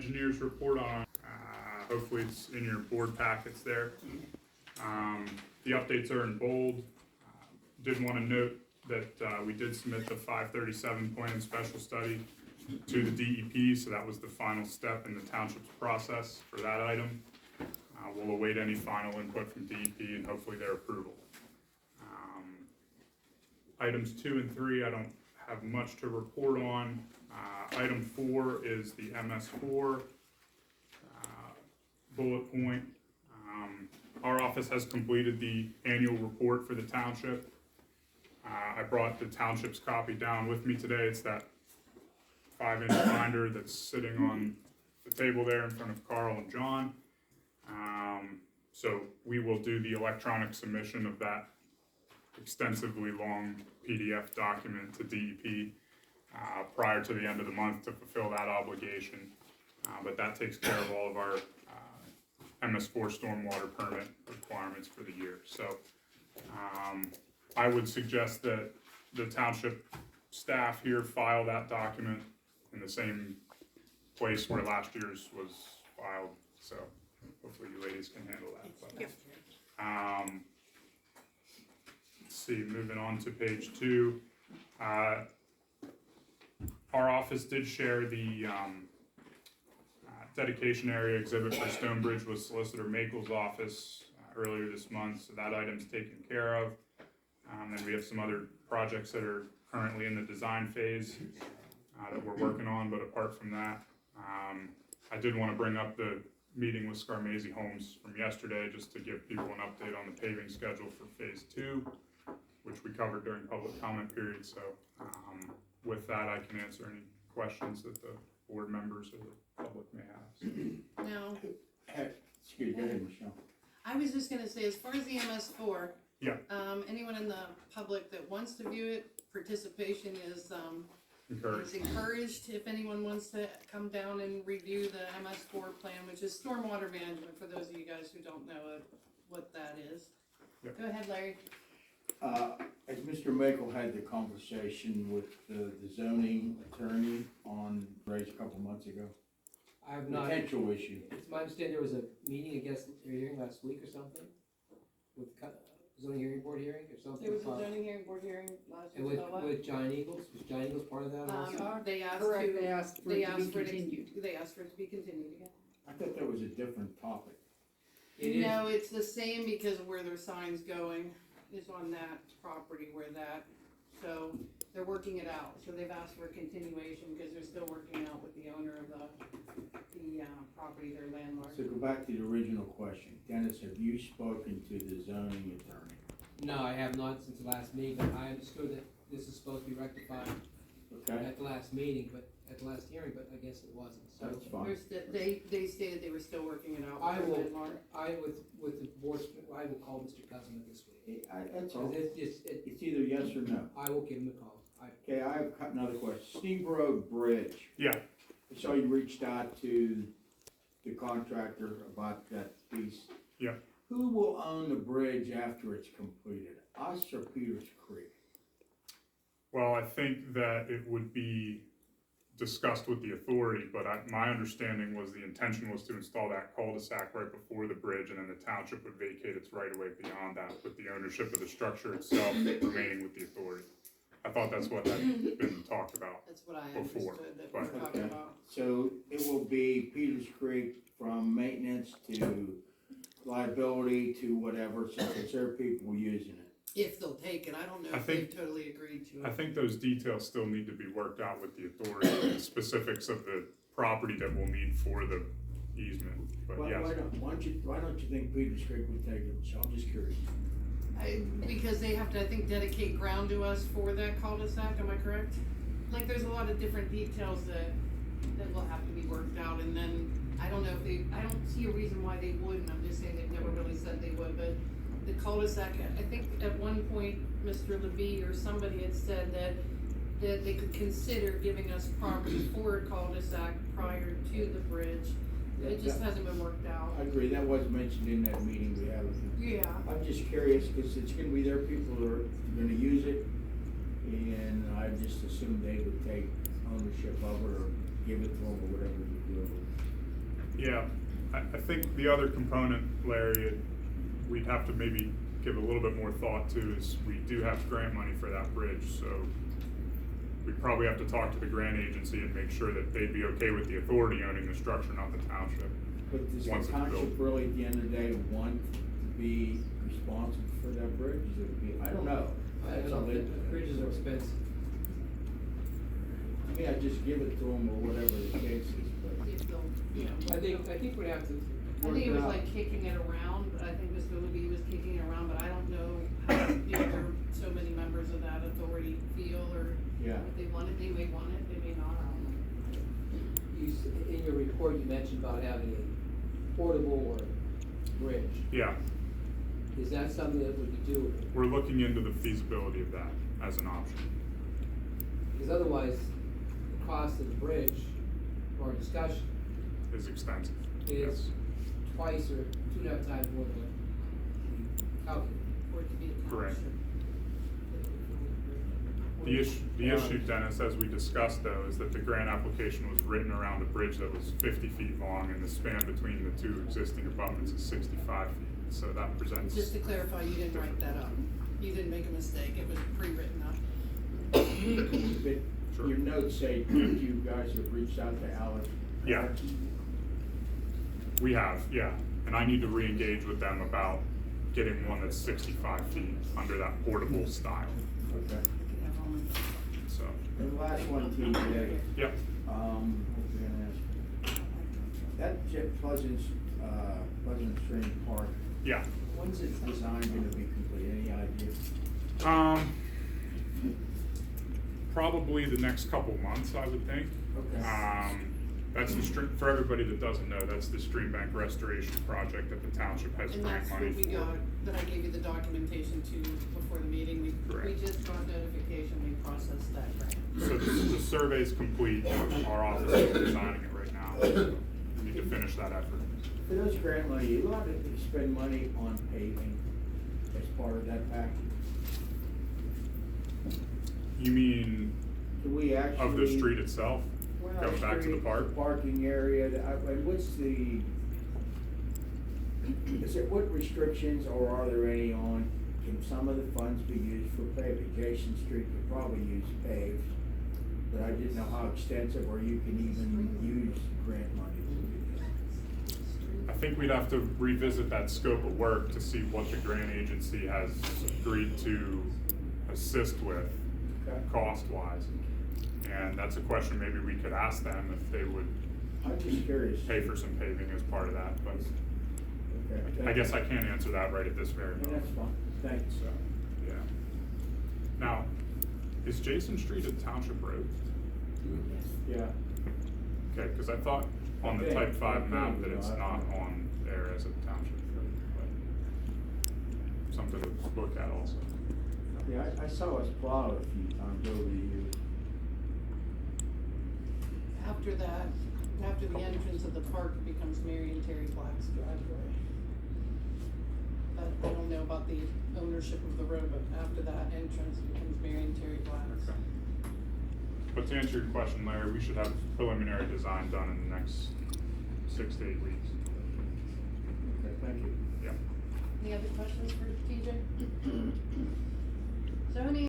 engineer's report on, hopefully it's in your board packets there. The updates are in bold. Did want to note that we did submit the 537 plan and special study to the DEP, so that was the final step in the township's process for that item. We'll await any final input from DEP and hopefully their approval. Items 2 and 3, I don't have much to report on. Item 4 is the MS4 bullet point. Our office has completed the annual report for the township. I brought the township's copy down with me today. It's that 5-inch binder that's sitting on the table there in front of Carl and John. So we will do the electronic submission of that extensively long PDF document to DEP prior to the end of the month to fulfill that obligation. But that takes care of all of our MS4 stormwater permit requirements for the year. So I would suggest that the township staff here file that document in the same place where last year's was filed. So hopefully you ladies can handle that. But, Yep. Let's see, moving on to page 2. Our office did share the dedication area exhibit for Stone Bridge with Solicitor Makel's office earlier this month, so that item's taken care of. And we have some other projects that are currently in the design phase that we're working on, but apart from that, I did want to bring up the meeting with Scarmazy Homes from yesterday just to give people an update on the paving schedule for phase 2, which we covered during public comment period. So with that, I can answer any questions that the board members or the public may have. Now, Excuse me, go ahead, Michelle. I was just gonna say, as far as the MS4, Yeah. Anyone in the public that wants to view it, participation is Encouraged. encouraged. If anyone wants to come down and review the MS4 plan, which is stormwater management, for those of you guys who don't know what that is. Yep. Go ahead, Larry. As Mr. Makel had the conversation with the zoning attorney on Bridge a couple months ago, I have not, potential issue. it's my understanding there was a meeting, I guess, a hearing last week or something, with zoning hearing board hearing or something. There was a zoning hearing, board hearing last And week. with Giant Eagles, was Giant Eagles part of that also? They asked Correct, to, they asked for it to be continued. They asked for it to be continued again. I thought that was a different topic. It is. No, it's the same because of where their sign's going is on that property where that, so they're working it out. So they've asked for a continuation because they're still working out with the owner of the property, their landlord. So go back to the original question. Dennis, have you spoken to the zoning attorney? No, I have not since the last meeting, but I understood that this is supposed to be rectified Okay, at the last meeting, but at the last hearing, but I guess it wasn't, so. that's fine. They stated they were still working it out I with will, their landlord. with the board, I will call Mr. Cousin this week. That's all. It's It's either yes or no. I will give him a call. Okay, I have another question. Snee Road Bridge. Yeah. I saw you reached out to the contractor about that piece. Yeah. Who will own the bridge after it's completed? Us or Peters Creek? Well, I think that it would be discussed with the authority, but my understanding was the intention was to install that cul-de-sac right before the bridge, and then the township would vacate its right-of-way beyond that, with the ownership of the structure itself remaining with the authority. I thought that's what had been talked about. That's what I Before, understood that we were but- talking Okay. about. So it will be Peters Creek from maintenance to liability to whatever, since it's their people using it. If they'll take it, I don't know I if they've think- totally agreed to I it. think those details still need to be worked out with the authority, and the specifics of the property that we'll need for the easement, but Why yes. why don't you think Peters Creek would take it? So I'm just curious. Because they have to, I think, dedicate ground to us for that cul-de-sac, am I correct? Like, there's a lot of different details that will have to be worked out, and then, I don't know if I don't see a reason why they wouldn't, I'm just saying they've never really said they would, but the cul-de-sac, I think at one point, Mr. Levy or somebody had said that they could consider giving us property for a cul-de-sac prior to the bridge. It just hasn't been worked out. I agree, that was mentioned in that meeting we had with them. Yeah. I'm just curious, because it's gonna be their people that are gonna use it, and I just assumed they would take ownership of it, or give it to them, or whatever you do. Yeah, I think the other component, Larry, we'd have to maybe give a little bit more thought to is we do have grant money for that bridge, so we probably have to talk to the grant agency and make sure that they'd be okay with the authority owning the structure, not the township. But does Once the it's township built. really, at the end of the day, want to be responsible for that bridge? Is it, I don't know. I don't know, the bridges are expensive. I mean, I just give it to them or whatever the case is, but. If they'll, you know. I think we'd have to. I think it was work like kicking it around, I think Mr. Libby was kicking it around, but I don't know how the other, so many members of that authority feel, or Yeah. if they want it, they may want it, they may not, I don't know. In your report, you mentioned about having a portable or bridge. Yeah, Is that something that would be doable? we're looking into the feasibility of that as an option. Because otherwise, the cost of the bridge, or discussion, Is expensive, is yes. twice or 2.5 times more than what we calculated. For it to be a Correct. township. The issue, Dennis, as we discussed though, is that the grant application was written around a bridge that was 50 feet long and the span between the two existing abutments is 65 feet. So that presents. Just to clarify, you didn't write that up, you didn't make a mistake, it was pre-written up. But Sure. your notes say you guys have reached out to Alex. Yeah. We have, yeah, and I need to re-engage with them about getting one that's 65 feet under that portable style, Okay. so, And the last one, TJ, yep. what was I gonna ask? That Pleasant Stream Park, Yeah, when's its design gonna be complete, any idea? Probably the next couple months, I would think. Okay. That's the stream, for everybody that doesn't know, that's the stream bank restoration project that the township has And grant that's money what we for. got, that I gave you the documentation to before the meeting, we Correct. just got notification, we processed that grant. So the survey's complete, our office is designing it right now, so we need to finish that effort. For those grant money, you allowed to spend money on paving as part of that package? You mean Do we actually? of the street itself? Well, Going back to the street, park? Parking area, and what's the, what restrictions or are there any on, can some of the funds be used for paving? Jason Street could probably use paved, but I didn't know how extensive or you can even use grant money to do that. I think we'd have to revisit that scope of work to see what the grant agency has agreed to assist with, Okay. cost-wise. And that's a question maybe we could ask them if they would I'm just curious. pay for some paving as part of that, but Okay. I guess I can't answer that right at this very Yeah, moment. that's fine, thanks. So, yeah. Now, is Jason Street a township road? Yeah. Okay, cause I thought on the Okay, type 5 map okay, that it's no, I- not on there as a township road, but something to look at also. Yeah, I saw us plow it a few times over the years. After that, after the entrance of the park, it becomes Mary and Terry Black's driveway. I don't know about the ownership of the road, but after that entrance, it becomes Mary and Terry Black's. Okay. But to answer your question, Larry, we should have preliminary design done in the next 6 to 8 weeks. Okay, thank you. Yeah. Any other questions for TJ? Zoning